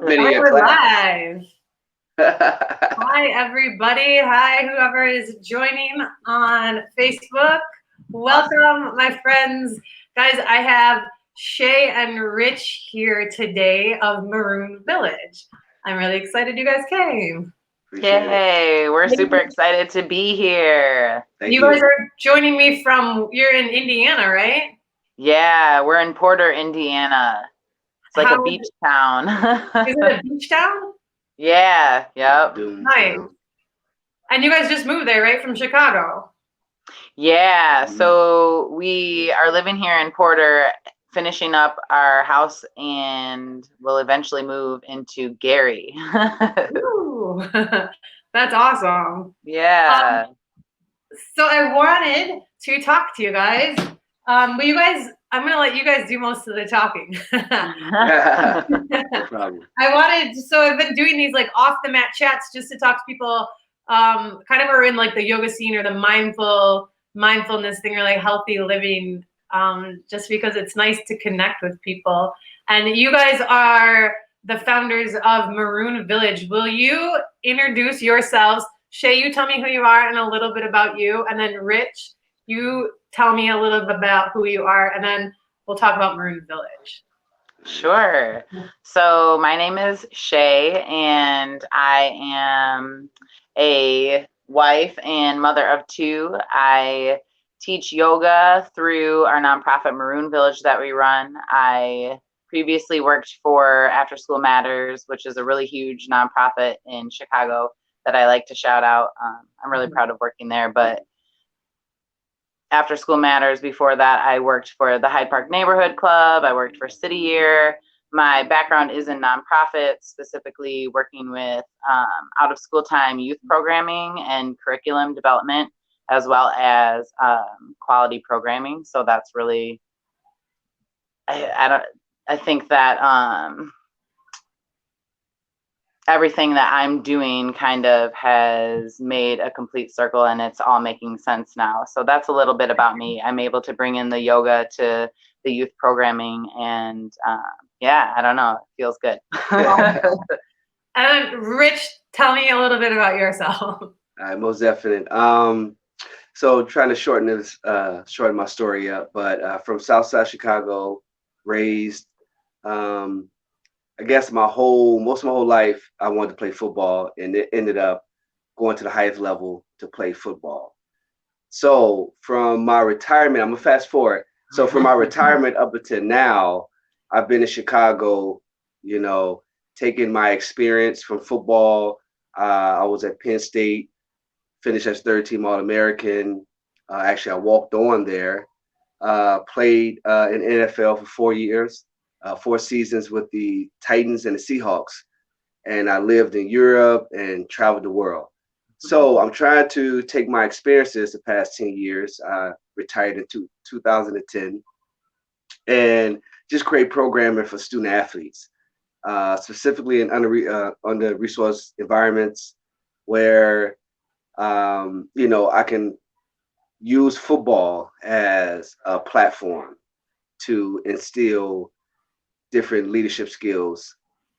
many in We're class. live. Hi, everybody. Hi, whoever is joining on Facebook. Welcome, my friends. Guys, I have Shea and Rich here today of Maroon Village. I'm really excited you guys came. Yay, we're super excited to be here. Thank You guys are joining me you're in Indiana, right? Yeah, we're in Porter, Indiana. It's like a beach town. Is it a beach town? Yeah, yep. Nice. And you guys just moved there, right, from Chicago? Yeah, so we are living here in Porter, finishing up our house, and we'll eventually move into Gary. Ooh, that's awesome. Yeah. So I wanted to talk to you guys. But you guys, I'm gonna let you guys do most of the talking. No problem. So I've been doing these like off the mat chats just to talk to people kind of are in like the yoga scene or the mindfulness thing or like healthy living, just because it's nice to connect with people. And you guys are the founders of Maroon Village. Will you introduce yourselves? Shea, you tell me who you are and a little bit about you. And then Rich, you tell me a little bit about who you are. And then we'll talk about Maroon Village. Sure. So my name is Shea, and I am a wife and mother of two. I teach yoga through our nonprofit Maroon Village that we run. I previously worked for After School Matters, which is a really huge nonprofit in Chicago that I like to shout out. I'm really proud of working there, but After School Matters, before that, I worked for the Hyde Park Neighborhood Club. I worked for City Year. My background is in nonprofits, specifically working with out of school time youth programming and curriculum development, as well as quality programming. So that's really, I think that everything that I'm doing kind of has made a complete circle, and it's all making sense now. So that's a little bit about me. I'm able to bring in the yoga to the youth programming, and yeah, I don't know, it feels good. And Rich, tell me a little bit about yourself. All right, most definite. So trying to shorten my story up, but from Southside Chicago, raised, I guess most of my whole life, I wanted to play football, and it ended up going to the highest level to play football. So from my retirement, I'm gonna fast forward. So from my retirement up until now, I've been in Chicago, taking my experience from football. I was at Penn State, finished as third team All-American. Actually, I walked on there, played in NFL for 4 years. 4 seasons with the Titans and the Seahawks, and I lived in Europe and traveled the world. So I'm trying to take my experiences the past 10 years. I retired in 2010, and just create programming for student athletes, specifically in under-resourced environments where I can use football as a platform to instill different leadership skills,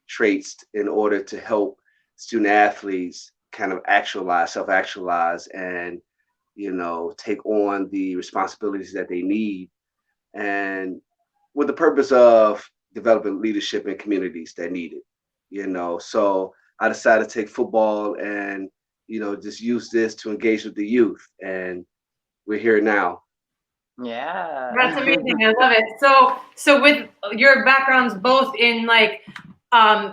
traits in order to help student athletes kind of self-actualize, and, take on the responsibilities that they need, and with the purpose of developing leadership in communities that need it. So I decided to take football and, just use this to engage with the youth, and we're here now. Yeah, that's amazing. I love it. So with your backgrounds both in like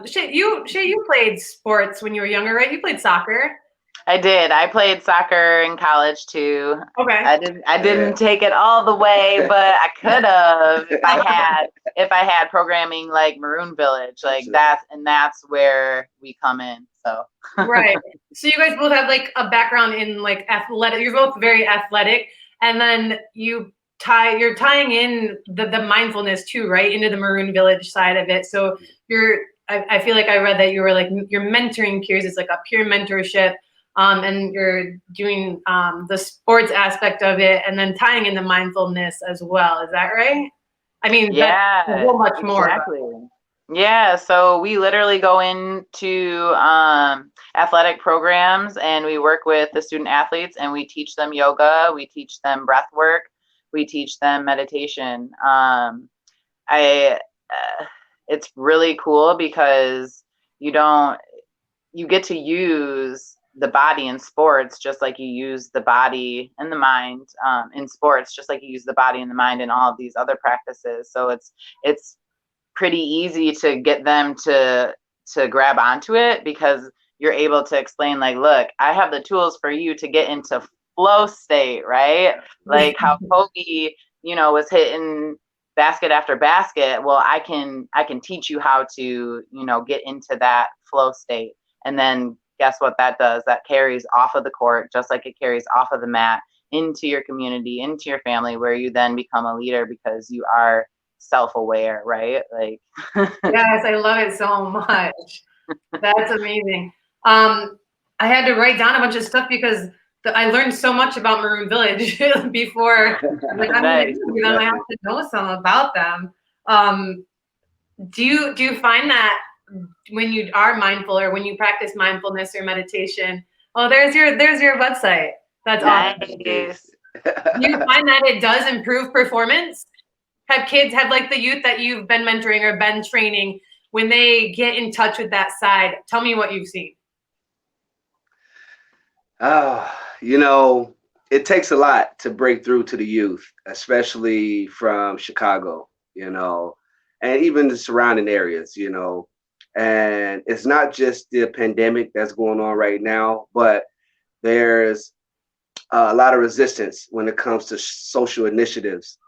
Shea, you played sports when you were younger, right? You played soccer. I did. I played soccer in college too. Okay. I didn't take it all the way, but I could have if I had programming like Maroon Village, like that, and that's where we come in. So right. So you guys both have like a background in like athletic. You're both very athletic, and then you're tying in the mindfulness too, right, into the Maroon Village side of it. So I feel like I read that you were like you're mentoring peers. It's like a peer mentorship. And you're doing the sports aspect of it, and then tying in the mindfulness as well. Is that right? I mean, yeah, that's so much more. Exactly. Yeah, so we literally go into athletic programs and we work with the student athletes and we teach them yoga, we teach them breath work, we teach them meditation. I It's really cool because you don't you get to use the body in sports just like you use the body and the mind in sports, just like you use the body and the mind in all of these other practices. So it's pretty easy to get them to grab onto it because you're able to explain like, look, I have the tools for you to get into flow state, right? Like how Kobe, was hitting basket after basket. Well, I can teach you how to, get into that flow state. And then guess what that does? That carries off of the court just like it carries off of the mat into your community, into your family, where you then become a leader because you are self-aware, right? Like Yes, I love it so much. That's amazing. I had to write down a bunch of stuff because I learned so much about Maroon Village before. Like, I'm going to nice. interview them. I have to know some about them. Um, do you find that when you are mindful or when you practice mindfulness or meditation? Oh, there's your website. That's awesome. Nice. Do you find that it does improve performance? Have like the youth that you've been mentoring or been training, when they get in touch with that side, tell me what you've seen. Oh, you know, it takes a lot to break through to the youth, especially from Chicago, and even the surrounding areas. And it's not just the pandemic that's going on right now, but there's a lot of resistance when it comes to social initiatives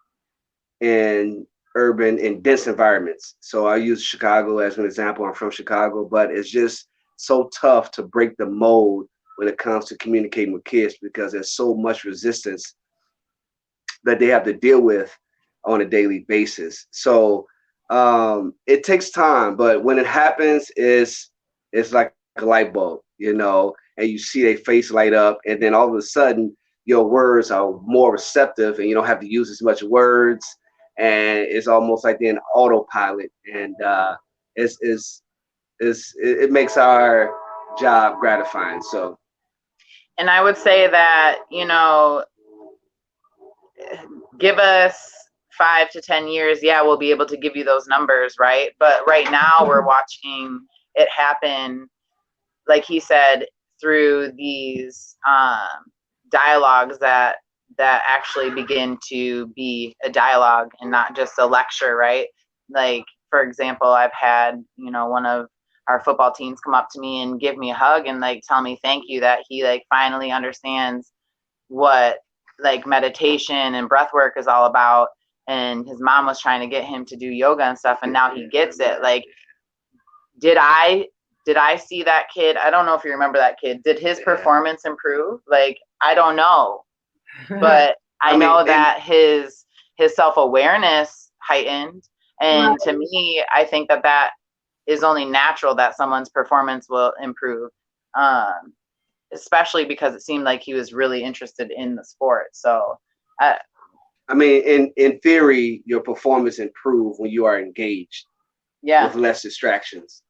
in urban and dense environments. So I use Chicago as an example. I'm from Chicago, but it's just so tough to break the mold when it comes to communicating with kids because there's so much resistance that they have to deal with on a daily basis. So it takes time, but when it happens, it's like a light bulb, and you see their face light up, and then all of a sudden your words are more receptive, and you don't have to use as much words, and it's almost like they're in autopilot, and it makes our job gratifying. So And I would say that, give us 5 to 10 years, yeah, we'll be able to give you those numbers, right? But right now we're watching it happen, like he said, through these dialogues that actually begin to be a dialogue and not just a lecture, right? Like, for example, I've had, one of our football teams come up to me and give me a hug and like tell me thank you, that he like finally understands what like meditation and breath work is all about. And his mom was trying to get him to do yoga and stuff, and now he gets it. Like, did I see that kid? I don't know if you remember that kid. Did his performance improve? Like, I don't know. But I know that his self-awareness heightened. And to me, I think that is only natural that someone's performance will improve. Especially because it seemed like he was really interested in the sport. So in theory, your performance improves when you are engaged with less distractions.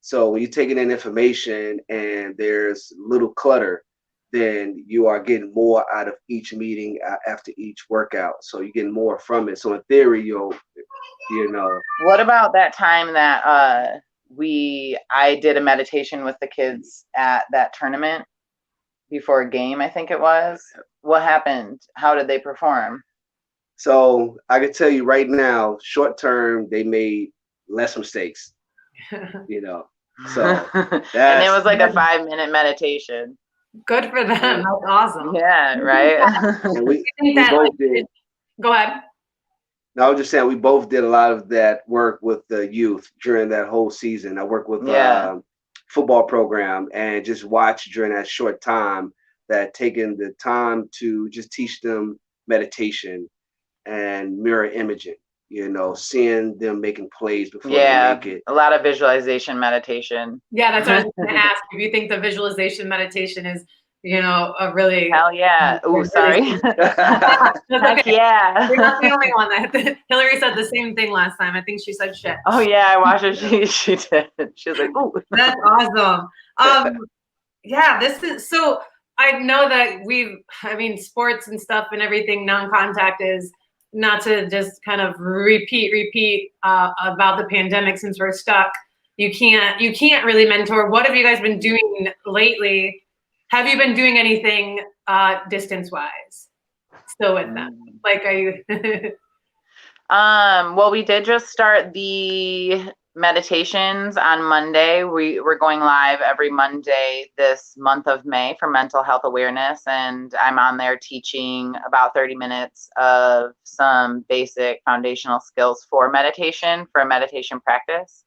So when you're taking in information and there's little clutter, then you are getting more out of each meeting after each workout. So you're getting more from it. So in theory, What about that time that I did a meditation with the kids at that tournament before a game, I think it was? What happened? How did they perform? So I can tell you right now, short term, they made less mistakes, So and it was like a 5-minute meditation. Good for them. That's awesome. Yeah, right. And we both did. Go ahead. No, I was just saying we both did a lot of that work with the youth during that whole season. I worked with football program and just watched during that short time that taking the time to just teach them meditation and mirror imaging, seeing them making plays before they make it. A lot of visualization meditation. Yeah, that's what I was going to ask. If you think the visualization meditation is a really. Hell yeah. Oh, sorry. That's Heck okay. yeah. You're not the only one. Hillary said the same thing last time. I think she said shit. Oh yeah, I watched her. She did. She was like, ooh. That's awesome. Yeah, this is so. I know that sports and stuff and everything, non-contact is not to just kind of repeat about the pandemic since we're stuck. You can't really mentor. What have you guys been doing lately? Have you been doing anything distance-wise still with them? Like, are you? Well, we did just start the meditations on Monday. We're going live every Monday this month of May for mental health awareness, and I'm on there teaching about 30 minutes of some basic foundational skills for meditation, for a meditation practice.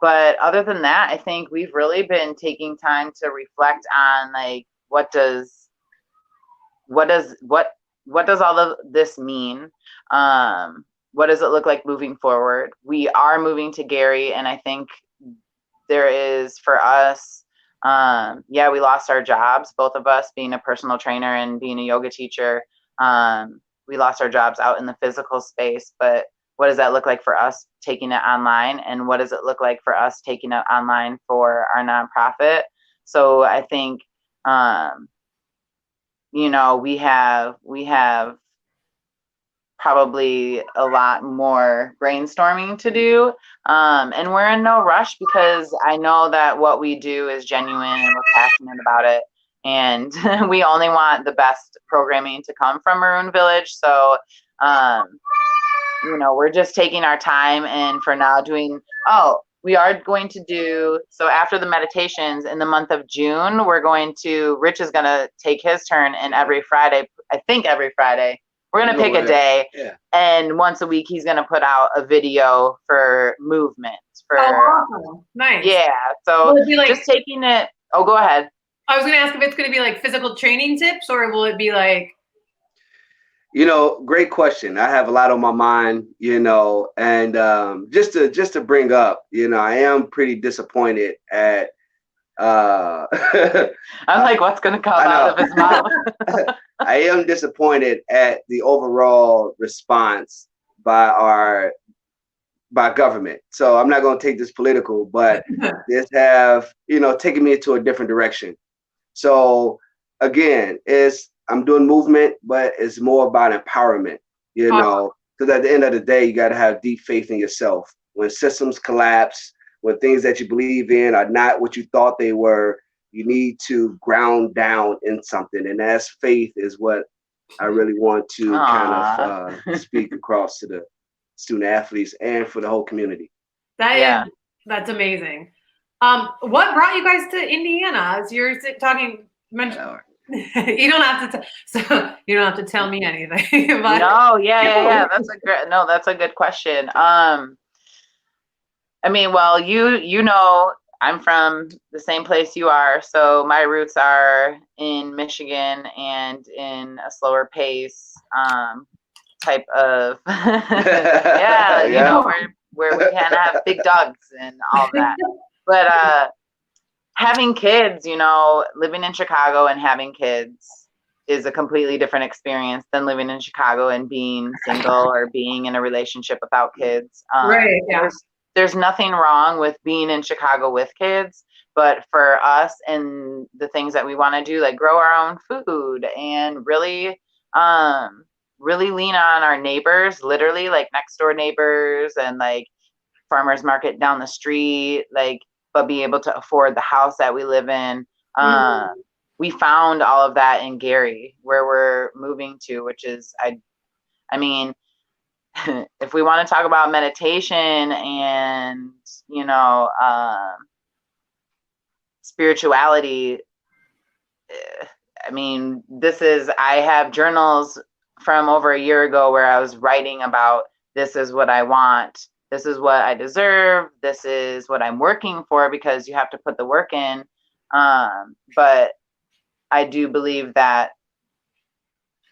But other than that, I think we've really been taking time to reflect on like what does all of this mean? What does it look like moving forward? We are moving to Gary, and I think there is for us, we lost our jobs, both of us being a personal trainer and being a yoga teacher. We lost our jobs out in the physical space, but what does that look like for us taking it online? And what does it look like for us taking it online for our nonprofit? So I think, we have probably a lot more brainstorming to do. And we're in no rush because I know that what we do is genuine and we're passionate about it. And we only want the best programming to come from Maroon Village. So, we're just taking our time and for now we are going to do, so after the meditations in the month of June, Rich is going to take his turn, and every Friday, we're going to pick a day, and once a week, he's going to put out a video for movement. Awesome. Nice. Yeah, so just taking it, go ahead. I was going to ask if it's going to be like physical training tips, or will it be like? Great question. I have a lot on my mind, and just to bring up, I am pretty disappointed at. I'm like, what's going to come out of his mouth? I am disappointed at the overall response by government. So I'm not going to take this political, but this have taken me into a different direction. So again, I'm doing movement, but it's more about empowerment, because at the end of the day, you got to have deep faith in yourself. When systems collapse, when things that you believe in are not what you thought they were, you need to ground down in something. And that's faith is what I really want to kind of speak across to the student athletes and for the whole community. That's amazing. What brought you guys to Indiana? As you're talking, you don't have to tell me anything. But no, that's a good question. I'm from the same place you are, so my roots are in Michigan and in a slower pace type of where we kind of have big dogs and all that. But having kids, living in Chicago and having kids is a completely different experience than living in Chicago and being single or being in a relationship without kids. Right. Yeah. There's nothing wrong with being in Chicago with kids, but for us and the things that we want to do, like grow our own food and really lean on our neighbors, literally like next door neighbors and like farmers market down the street, but be able to afford the house that we live in. We found all of that in Gary, where we're moving to, which is, if we want to talk about meditation and, spirituality, I have journals from over a year ago where I was writing about, this is what I want, this is what I deserve, this is what I'm working for, because you have to put the work in. But I do believe that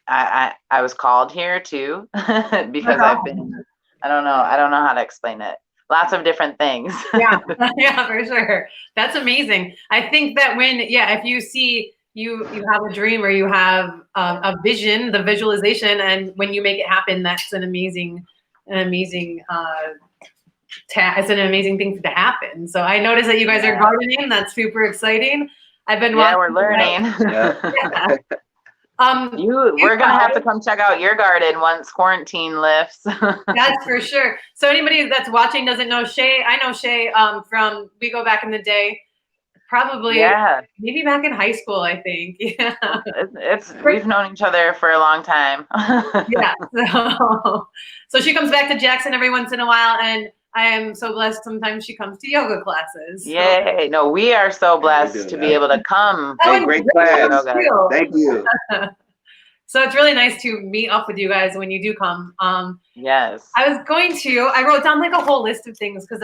I was called here too, because I've been, I don't know how to explain it. lots of different things. Yeah, yeah, for sure. That's amazing. I think that if you see you have a dream or you have a vision, the visualization, and when you make it happen, that's an amazing it's an amazing thing to happen. So I noticed that you guys are gardening. That's super exciting. I've been watching. We're learning. Yeah. We're gonna have to come check out your garden once quarantine lifts. That's for sure. So anybody that's watching doesn't know Shea. I know Shea from we go back in the day, probably maybe back in high school, I think. Yeah. We've known each other for a long time. Yeah. So she comes back to Jackson every once in a while, and I am so blessed. Sometimes she comes to yoga classes. Yay! No, we are so blessed to be able to come. Hey, great class. Thank you. So it's really nice to meet up with you guys when you do come. Yes. I wrote down like a whole list of things because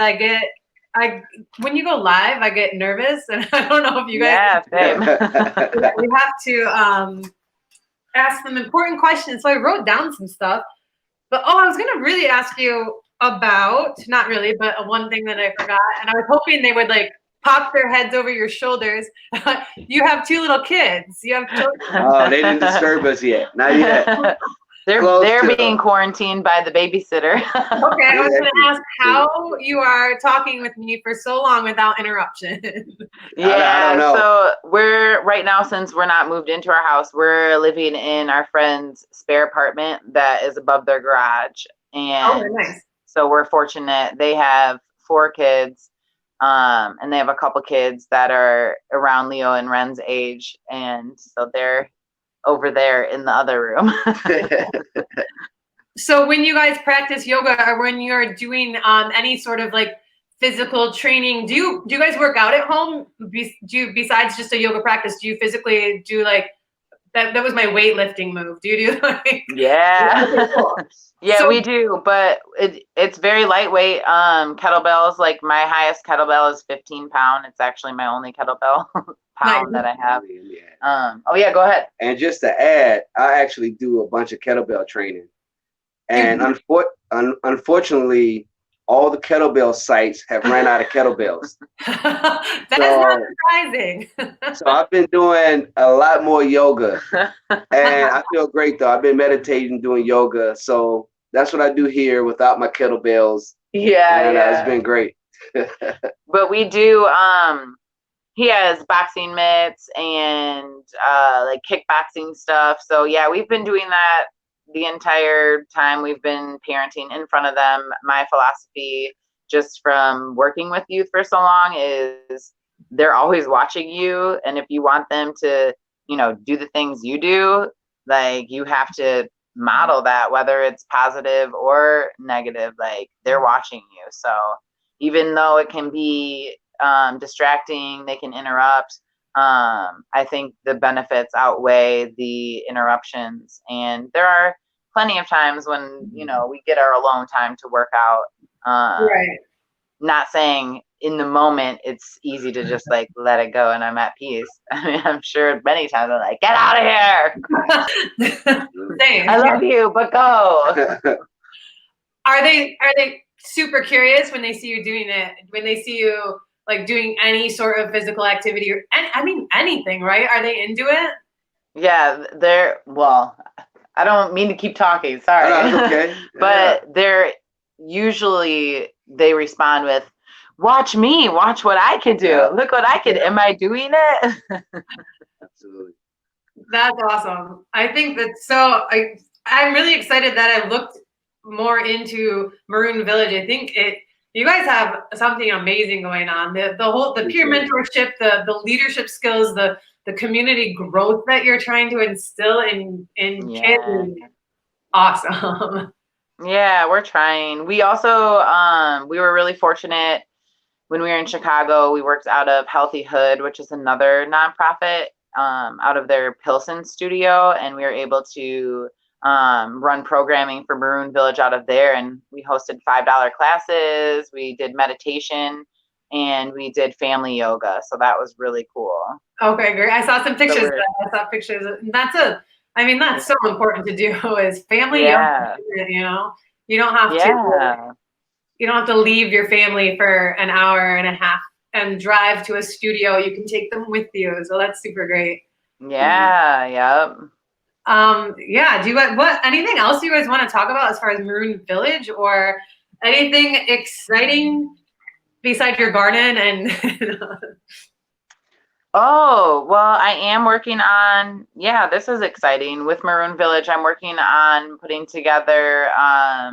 when you go live, I get nervous, and I don't know if you guys. Yeah, same. We have to ask them important questions. So I wrote down some stuff. But I was gonna really ask you about, not really, but one thing that I forgot, and I was hoping they would like pop their heads over your shoulders. You have 2 little kids. You have children. Oh, they didn't disturb us yet. Not yet. They're being quarantined by the babysitter. Okay, I was going to ask how you are talking with me for so long without interruption. I don't know. So we're right now, since we're not moved into our house, we're living in our friend's spare apartment that is above their garage. And nice. So we're fortunate. They have 4 kids, and they have a couple kids that are around Leo and Ren's age, and so they're over there in the other room. So when you guys practice yoga or when you're doing any sort of like physical training, do you guys work out at home? Besides just a yoga practice, do you physically do like that was my weightlifting move. Do you do like Yeah, we do, but it's very lightweight. Kettlebells, like my highest kettlebell is 15 pound. It's actually my only kettlebell pound that I have. Go ahead. And just to add, I actually do a bunch of kettlebell training. And unfortunately, all the kettlebell sites have ran out of kettlebells. That is not surprising. So I've been doing a lot more yoga, and I feel great though. I've been meditating, doing yoga, so that's what I do here without my kettlebells. It's been great. But we do. He has boxing mitts and like kickboxing stuff. So yeah, we've been doing that the entire time we've been parenting in front of them. My philosophy, just from working with youth for so long, is they're always watching you. And if you want them to, do the things you do, like you have to model that, whether it's positive or negative, like they're watching you. So even though it can be distracting, they can interrupt. I think the benefits outweigh the interruptions, and there are plenty of times when we get our alone time to work out. Right. Not saying in the moment it's easy to just like let it go and I'm at peace. I mean, I'm sure many times I'm like, get out of here. Same. I love you, but go. Are they super curious when they see you doing it? When they see you like doing any sort of physical activity or anything, right? Are they into it? Yeah, I don't mean to keep talking, sorry. No, okay. But they respond with, watch me, watch what I can do. Yeah. Look what I can, am I doing it? Absolutely. That's awesome. I think that's I'm really excited that I looked more into Maroon Village. I think you guys have something amazing going on. The peer mentorship, the leadership skills, the community growth that you're trying to instill in kids is awesome. Yeah, we're trying. We also we were really fortunate when we were in Chicago. We worked out of Healthy Hood, which is another nonprofit, out of their Pilsen studio, and we were able to run programming for Maroon Village out of there, and we hosted $5 classes, we did meditation, and we did family yoga. So that was really cool. Okay, great. I saw some pictures. That's so important to do is family yoga. You don't have to. you don't have to leave your family for an hour and a half and drive to a studio. You can take them with you. So that's super great. Yeah, yep. Yeah, do you guys, anything else you guys want to talk about as far as Maroon Village, or anything exciting besides your garden and Oh, well, I am working on, yeah, this is exciting. With Maroon Village, I'm working on putting together a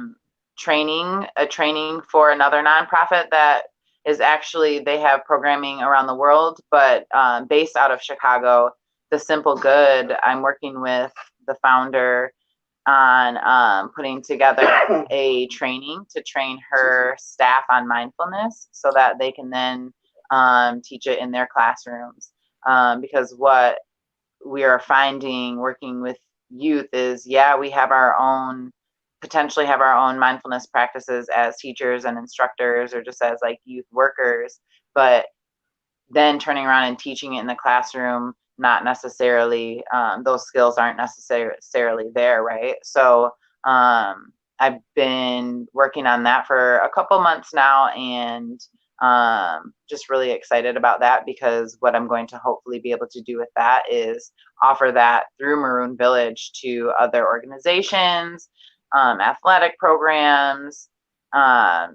training for another nonprofit that is actually, they have programming around the world, but based out of Chicago, The Simple Good. I'm working with the founder on putting together a training to train her staff on mindfulness so that they can then teach it in their classrooms. Because what we are finding working with youth is, yeah, we have potentially have our own mindfulness practices as teachers and instructors, or just as like youth workers, but then turning around and teaching it in the classroom, not necessarily, those skills aren't necessarily there, right? So I've been working on that for a couple months now, and just really excited about that, because what I'm going to hopefully be able to do with that is offer that through Maroon Village to other organizations, athletic programs,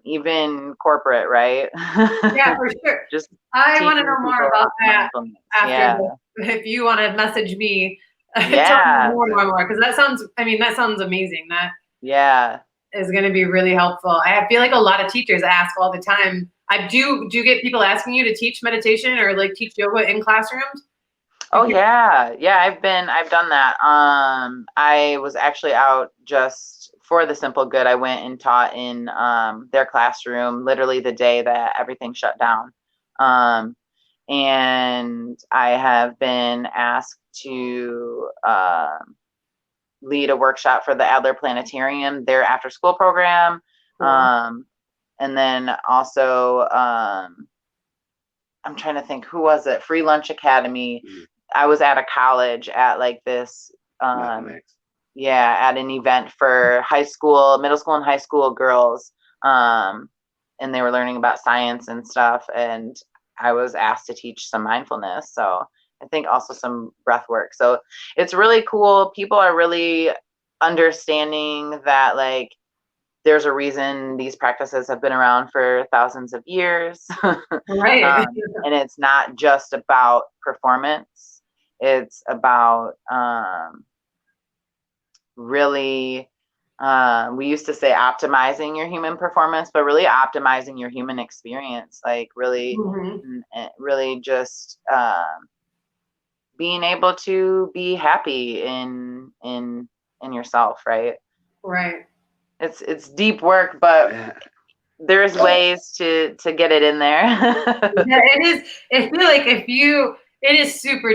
even corporate, right? yeah, for sure. Just I want to know more about that after yeah. if you want to message me, tell me Yeah. more, because that sounds amazing. That Yeah. is going to be really helpful. I feel like a lot of teachers ask all the time. Do you get people asking you to teach meditation or like teach yoga in classrooms? Oh yeah. Yeah, I've done that. I was actually out just for the Simple Good. I went and taught in their classroom literally the day that everything shut down. And I have been asked to lead a workshop for the Adler Planetarium, their after school program. And then also, I'm trying to think, who was it? Free Lunch Academy. I was at a college at like this, yeah, at an event for middle school and high school girls. And they were learning about science and stuff. And I was asked to teach some mindfulness. So I think also some breath work. So it's really cool. People are really understanding that like there's a reason these practices have been around for thousands of years. Right. And it's not just about performance. It's about really, we used to say optimizing your human performance, but really optimizing your human experience. Like really, really just being able to be happy in yourself, right? Right. It's deep work, but there's ways to get it in there. Yeah, it is. I feel like it is super.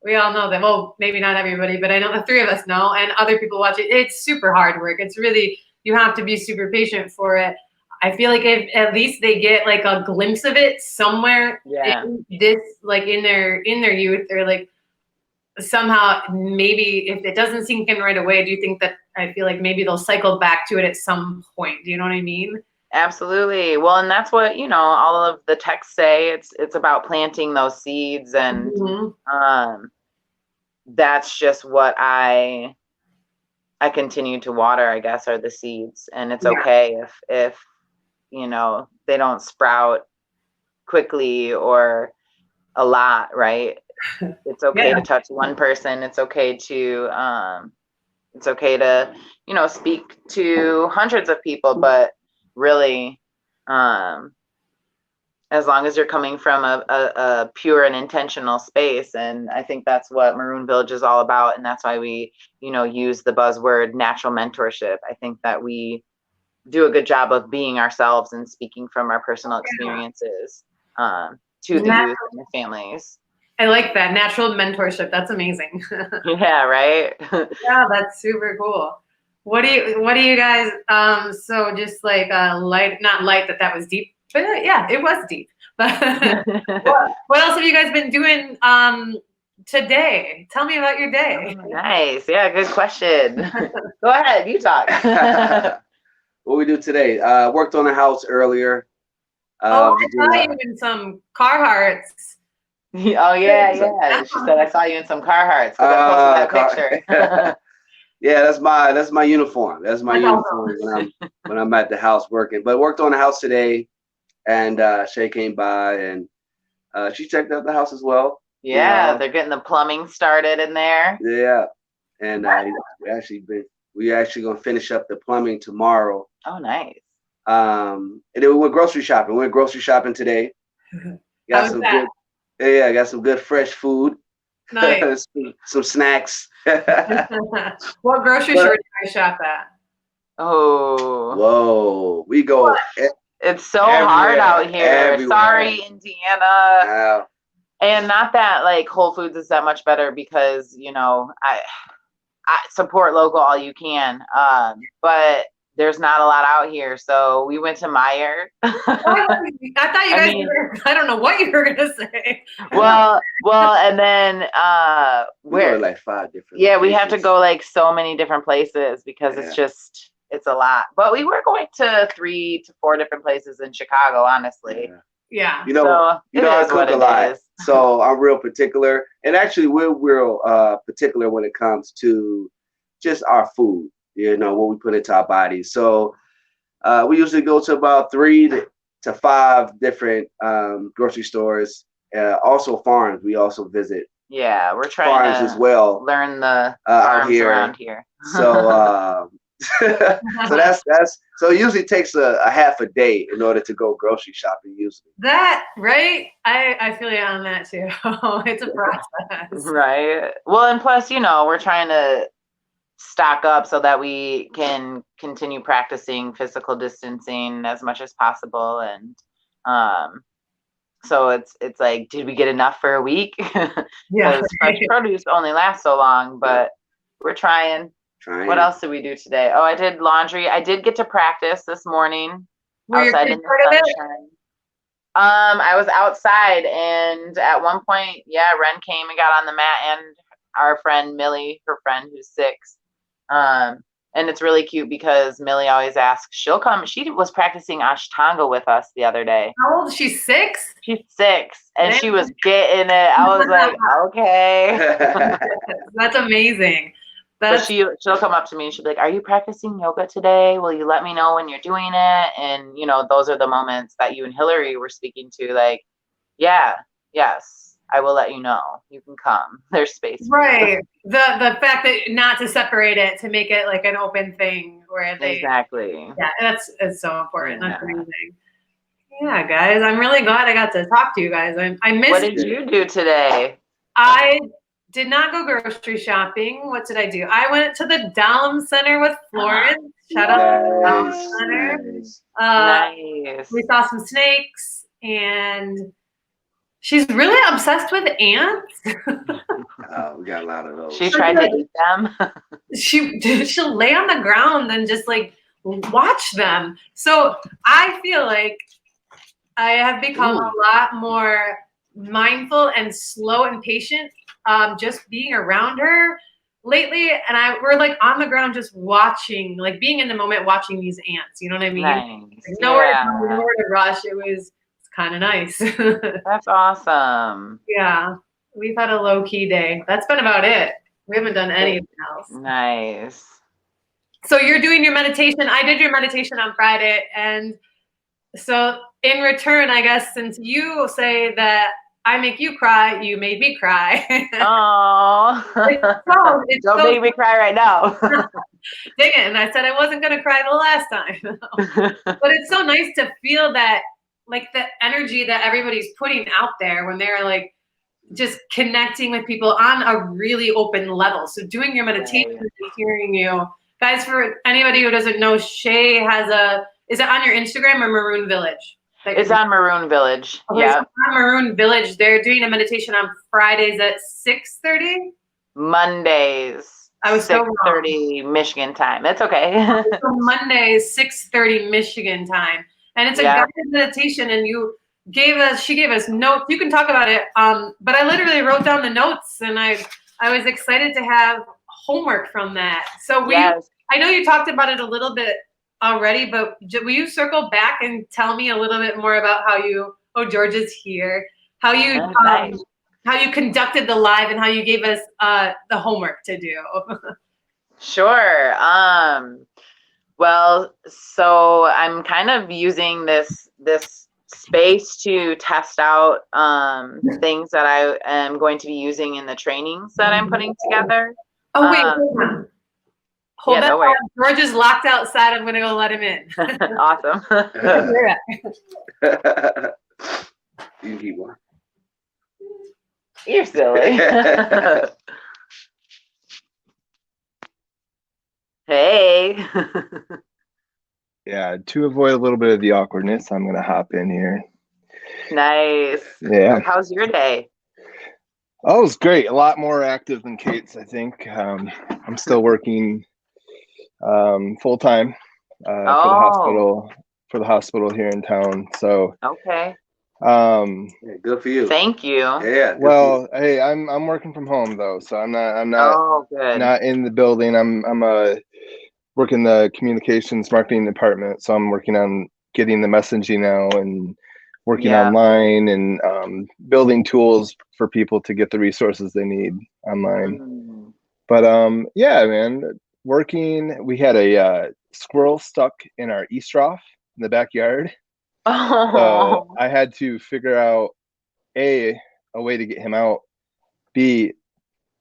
We all know that. Well, maybe not everybody, but I know the three of us know, and other people watch it. It's super hard work. It's really, you have to be super patient for it. I feel like if at least they get like a glimpse of it somewhere in this, like in their youth, or like somehow, maybe if it doesn't sink in right away, do you think that, I feel like maybe they'll cycle back to it at some point? Do you know what I mean? Absolutely. Well, and that's what, all of the texts say. It's about planting those seeds, and that's just what I continue to water, I guess, are the seeds. And it's okay if they don't sprout quickly or a lot, right? It's okay to touch one person. It's okay to speak to hundreds of people, but really, as long as you're coming from a pure and intentional space. And I think that's what Maroon Village is all about. And that's why we, use the buzzword natural mentorship. I think that we do a good job of being ourselves and speaking from our personal experiences to the youth and their families. I like that. Natural mentorship. That's amazing. Yeah, right? Yeah, that's super cool. What do you guys, so just like light, not light that was deep, but yeah, it was deep. But what else have you guys been doing today? Tell me about your day. Oh, nice. Yeah, good question. Go ahead, you talk. What we do today? Worked on the house earlier. Oh, Just I doing saw you in some Carhartts. Oh yeah, yeah. She said I saw you in some Carhartts because I posted that picture. Yeah, that's my uniform. That's my That's uniform when I'm at the house working. But worked on the house today, and Shea came by and she checked out the house as well. Yeah, they're getting the plumbing started in there. Yeah, and we actually gonna finish up the plumbing tomorrow. Oh, nice. And then we went grocery shopping. We went grocery shopping today. How Got was some that? good, yeah, I got some good fresh food. Nice. some snacks. What grocery store did I shop at? Oh, Whoa, we go it's so hard out here. everywhere. Sorry, Indiana. Wow. And not that like Whole Foods is that much better because I support local all you can, but there's not a lot out here. So we went to Meijer. I thought you guys were, I don't know what you were gonna say. Well, and then We go to like 5 different. yeah, we have to locations. go like so many different places because it's a lot. But we were going to 3 to 4 different places in Chicago, honestly. Yeah. You know, I cook a lot, is. so I'm real particular. And actually, we're real particular when it comes to just our food. What we put into our bodies. So we usually go to about 3 to 5 different grocery stores. Also farms. We also visit. Yeah, we're trying farms to as well. Learn the farms around here. So so that's so it usually takes a half a day in order to go grocery shopping usually. That right? I feel you on that too. It's a process. Right. Well, and plus, we're trying to stock up so that we can continue practicing physical distancing as much as possible. And so it's like, did we get enough for a week? Yeah. Fresh produce only lasts so long, but we're trying. What else did we do today? Oh, I did laundry. I did get to practice this morning. Were your kids part of it? I was outside, and at one point, Ren came and got on the mat, and our friend Millie, her friend who's 6. And it's really cute because Millie always asks, she'll come. She was practicing Ashtanga with us the other day. How old is she? 6? She's 6, and she was getting it. I was like, okay. That's amazing. But she'll come up to me and she'll be like, are you practicing yoga today? Will you let me know when you're doing it? And, those are the moments that you and Hillary were speaking to. Like, yes, I will let you know. You can come. There's space. Right. The fact that not to separate it, to make it like an open thing where they. Exactly. Yeah, it's so important. That's amazing. Yeah, guys, I'm really glad I got to talk to you guys. I missed. What did you do today? I did not go grocery shopping. What did I do? I went to the Dallum Center with Florence. Shout out to the Dallum Center. Nice. We saw some snakes, and she's really obsessed with ants. We got a lot of those. She tried to eat them. She'll lay on the ground and just like watch them. So I feel like I have become a lot more mindful and slow and patient just being around her lately. And we're like on the ground just watching, like being in the moment watching these ants. You know what I mean? Nice. Like, nowhere to rush. It's kind of nice. That's awesome. Yeah. We've had a low-key day. That's been about it. We haven't done anything else. Nice. So you're doing your meditation. I did your meditation on Friday. And so in return, I guess, since you say that I make you cry, you made me cry. Oh. Don't make me cry right now. Dang it. And I said I wasn't going to cry the last time. But it's so nice to feel that, like the energy that everybody's putting out there when they're like just connecting with people on a really open level. So doing your meditation and hearing you. Guys, for anybody who doesn't know, Shea has is it on your Instagram or Maroon Village? It's on Maroon Village. Okay, Yeah. So on Maroon Village, they're doing a meditation on Fridays at 6:30. Mondays. I was 6:30 Michigan time. It's okay. So Mondays 6:30 Michigan time, and it's a guided meditation. And she gave us notes. You can talk about it. But I literally wrote down the notes, and I was excited to have homework from that. So I know you talked about it a little bit already, but will you circle back and tell me a little bit more about how you? Oh, George is here. How you Nice. how you conducted the live and how you gave us the homework to do. Sure. Well, so I'm kind of using this space to test out things that I am going to be using in the trainings that I'm putting together. Oh wait, hold on. Hold Yeah, that no worries. on. George is locked outside. I'm gonna go let him in. Awesome. You can keep one. You're silly. Hey. Yeah, to avoid a little bit of the awkwardness, I'm gonna hop in here. Nice. Yeah. How's your day? Oh, it's great. A lot more active than Kate's, I think. I'm still working full time Oh, for the hospital here in town. So, okay. Yeah, good for you. Thank you. Yeah. Good well, hey, I'm working from home though, so I'm not Oh, good. not in the building. I'm working the communications marketing department, so I'm working on getting the messaging out and working Yeah. online and building tools for people to get the resources they need online. Mm. But yeah, man, working. We had a squirrel stuck in our eavesdrop in the backyard, so Oh. I had to figure out a way to get him out, b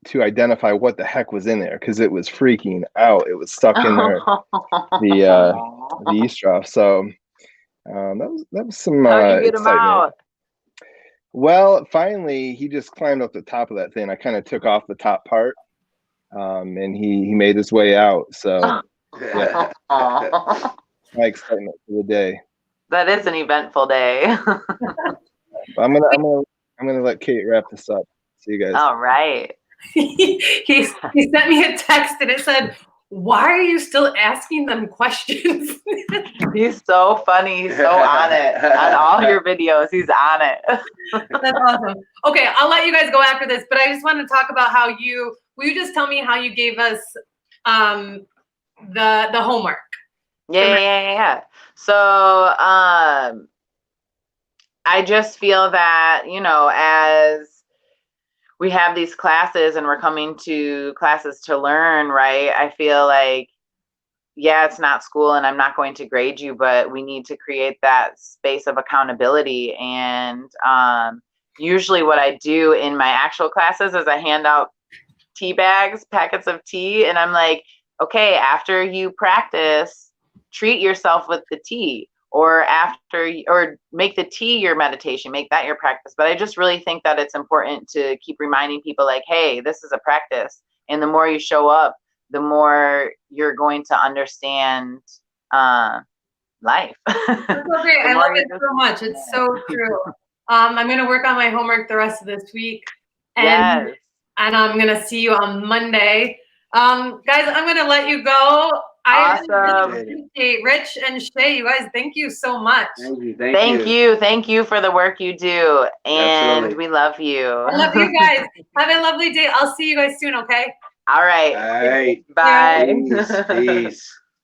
to identify what the heck was in there because it was freaking out. It was stuck in there, the eavesdrop. So that was some How'd you get him excitement. out? Well, finally, he just climbed up the top of that thing. I kind of took off the top part, and he made his way out. So yeah, my excitement for the day. That is an eventful day. But I'm gonna let Kate wrap this up. See you guys. All right. he sent me a text and it said, "Why are you still asking them questions?" He's so funny. He's so on it. On all your videos, he's on it. That's awesome. Okay, I'll let you guys go after this, but I just want to talk about how will you just tell me how you gave us the homework? Yeah. So I just feel that, as we have these classes and we're coming to classes to learn, right? I feel like, yeah, it's not school and I'm not going to grade you, but we need to create that space of accountability. And usually what I do in my actual classes is I hand out tea bags, packets of tea, and I'm like, okay, after you practice, treat yourself with the tea, or make the tea your meditation, make that your practice. But I just really think that it's important to keep reminding people like, hey, this is a practice. And the more you show up, the more you're going to understand life. That's so great. I love it so much. It's so true. I'm going to work on my homework the rest of this week. And I'm going to see you on Monday. Guys, I'm going to let you go. Awesome. I appreciate Rich and Shea. You guys, thank you so much. Thank you. Thank you for the work you do. And Absolutely. we love you. I love you guys. Have a lovely day. I'll see you guys soon, okay? All right. All right. Bye. Peace.